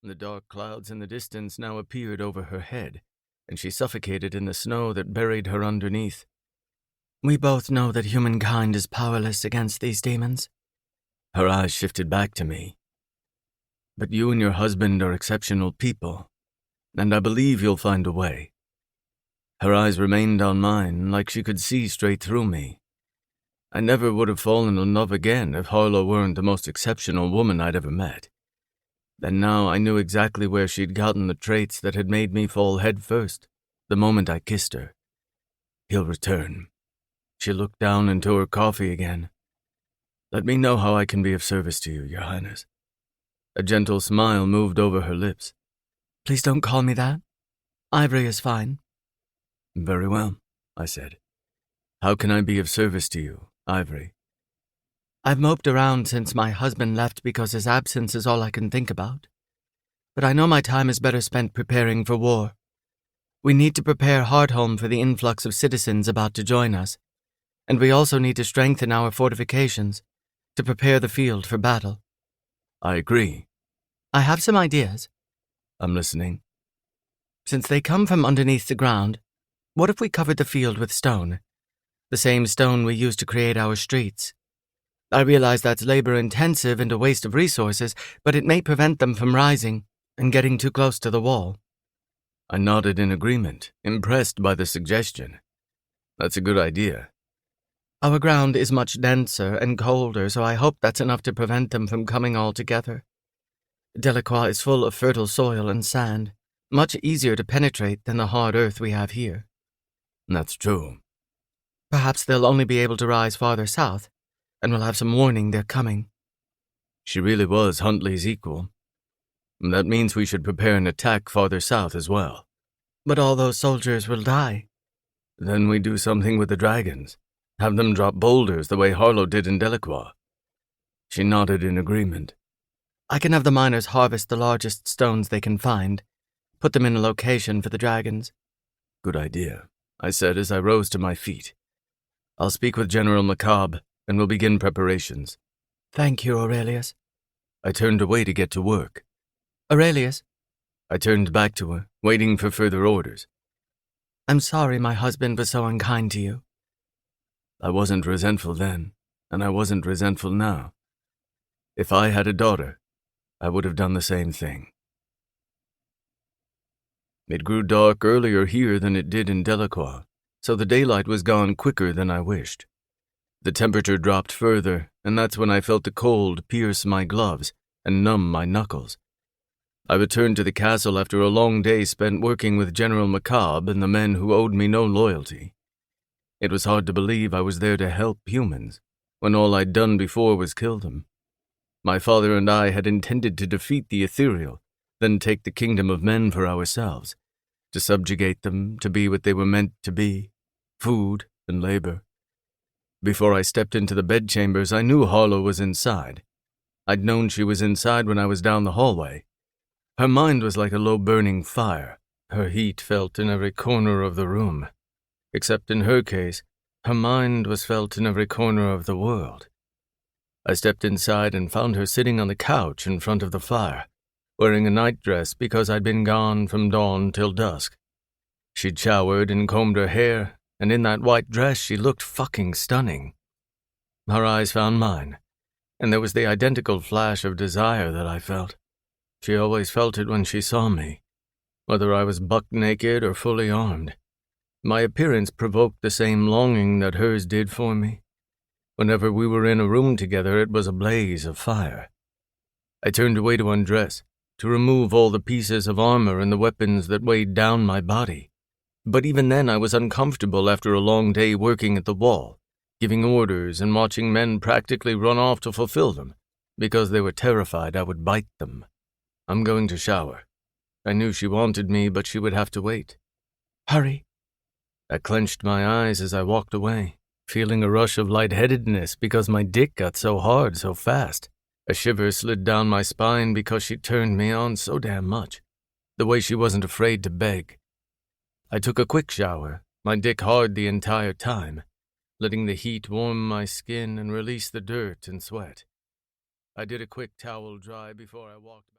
The dark clouds in the distance now appeared over her head, and she suffocated in the snow that buried her underneath. We both know that humankind is powerless against these demons. Her eyes shifted back to me. But you and your husband are exceptional people, and I believe you'll find a way. Her eyes remained on mine, like she could see straight through me. I never would have fallen in love again if Harlow weren't the most exceptional woman I'd ever met. And now I knew exactly where she'd gotten the traits that had made me fall head first, the moment I kissed her. He'll return. She looked down into her coffee again. Let me know how I can be of service to you, Your Highness. A gentle smile moved over her lips. Please don't call me that. Ivory is fine. Very well, I said. How can I be of service to you, Ivory? I've moped around since my husband left because his absence is all I can think about. But I know my time is better spent preparing for war. We need to prepare HeartHolme for the influx of citizens about to join us, and we also need to strengthen our fortifications to prepare the field for battle. I agree. I have some ideas. I'm listening. Since they come from underneath the ground, what if we covered the field with stone? The same stone we use to create our streets. I realize that's labor-intensive and a waste of resources, but it may prevent them from rising and getting too close to the wall. I nodded in agreement, impressed by the suggestion. That's a good idea. Our ground is much denser and colder, so I hope that's enough to prevent them from coming all together. Delacroix is full of fertile soil and sand, much easier to penetrate than the hard earth we have here. That's true. Perhaps they'll only be able to rise farther south, and we'll have some warning they're coming. She really was Huntley's equal. That means we should prepare an attack farther south as well. But all those soldiers will die. Then we do something with the dragons. Have them drop boulders the way Harlow did in Delacroix. She nodded in agreement. I can have the miners harvest the largest stones they can find, put them in a location for the dragons. Good idea, I said as I rose to my feet. I'll speak with General Macabre, and we'll begin preparations. Thank you, Aurelius. I turned away to get to work. Aurelius? I turned back to her, waiting for further orders. I'm sorry my husband was so unkind to you. I wasn't resentful then, and I wasn't resentful now. If I had a daughter, I would have done the same thing. It grew dark earlier here than it did in Delacroix, so the daylight was gone quicker than I wished. The temperature dropped further, and that's when I felt the cold pierce my gloves and numb my knuckles. I returned to the castle after a long day spent working with General Macabre and the men who owed me no loyalty. It was hard to believe I was there to help humans, when all I'd done before was kill them. My father and I had intended to defeat the ethereal, then take the kingdom of men for ourselves, to subjugate them, to be what they were meant to be, food and labor. Before I stepped into the bedchambers, I knew Harlow was inside. I'd known she was inside when I was down the hallway. Her mind was like a low-burning fire. Her heat felt in every corner of the room. Except in her case, her mind was felt in every corner of the world. I stepped inside and found her sitting on the couch in front of the fire, wearing a nightdress because I'd been gone from dawn till dusk. She'd showered and combed her hair, and in that white dress she looked fucking stunning. Her eyes found mine, and there was the identical flash of desire that I felt. She always felt it when she saw me, whether I was buck naked or fully armed. My appearance provoked the same longing that hers did for me. Whenever we were in a room together, it was a blaze of fire. I turned away to undress, to remove all the pieces of armor and the weapons that weighed down my body. But even then I was uncomfortable after a long day working at the wall, giving orders and watching men practically run off to fulfill them, because they were terrified I would bite them. I'm going to shower. I knew she wanted me, but she would have to wait. Hurry. I clenched my eyes as I walked away, feeling a rush of lightheadedness because my dick got so hard so fast. A shiver slid down my spine because she turned me on so damn much, the way she wasn't afraid to beg. I took a quick shower, my dick hard the entire time, letting the heat warm my skin and release the dirt and sweat. I did a quick towel dry before I walked back.